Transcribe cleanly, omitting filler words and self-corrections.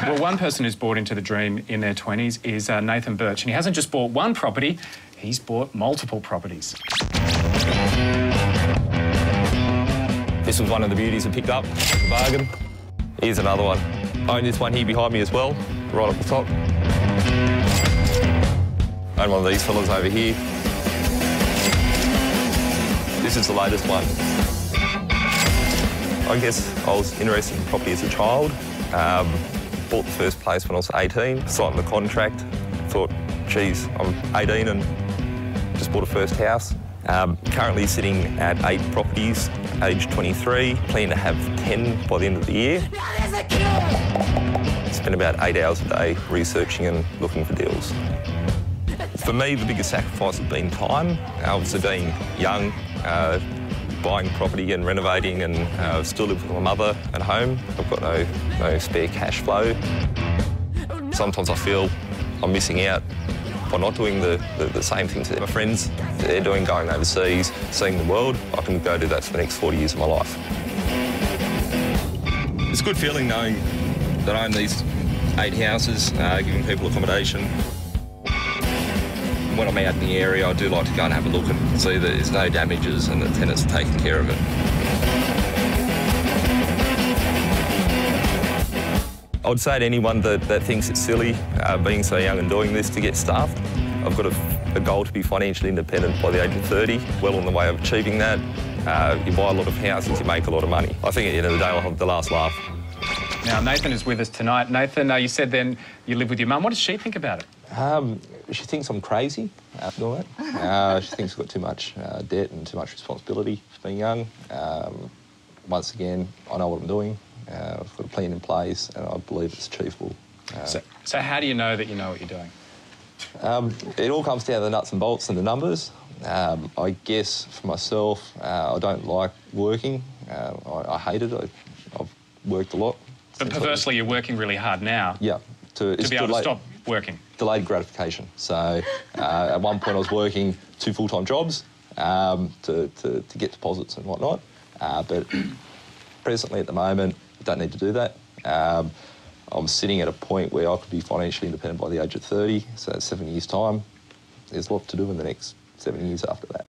Well, one person who's bought into the dream in their 20s is Nathan Birch, and he hasn't just bought one property, he's bought multiple properties. This was one of the beauties I picked up, a bargain. Here's another one. I own this one here behind me as well, right up the top. I own one of these fellas over here. This is the latest one. I guess I was interested in property as a child. Bought the first place when I was 18, signed the contract. Thought, geez, I'm 18 and just bought a first house. Currently sitting at 8 properties, age 23. Plan to have 10 by the end of the year. Spend about 8 hours a day researching and looking for deals. For me, the biggest sacrifice has been time. Obviously being young, buying property and renovating, and still live with my mother at home. I've got no spare cash flow. Sometimes I feel I'm missing out by not doing the same things that my friends they're doing, going overseas, seeing the world. I can go do that for the next 40 years of my life. It's a good feeling knowing that I own these 8 houses, giving people accommodation. When I'm out in the area, I do like to go and have a look and see that there's no damages and the tenants are taking care of it. I would say to anyone that thinks it's silly being so young and doing this to get staffed, I've got a goal to be financially independent by the age of 30, well on the way of achieving that. You buy a lot of houses, you make a lot of money. I think at the end of the day I'll have the last laugh. Now, Nathan is with us tonight. Nathan, you said then you live with your mum. What does she think about it? She thinks I'm crazy doing it. She thinks I've got too much debt and too much responsibility for being young. Once again, I know what I'm doing. I've got a plan in place and I believe it's achievable. So how do you know that you know what you're doing? It all comes down to the nuts and bolts and the numbers. I guess for myself, I don't like working. I hate it. I've worked a lot. But perversely, you're working really hard now. Yeah. To be able to stop working. Delayed gratification. So at one point I was working 2 full-time jobs to get deposits and whatnot. But presently at the moment, I don't need to do that. I'm sitting at a point where I could be financially independent by the age of 30, so that's 7 years' time. There's a lot to do in the next 7 years after that.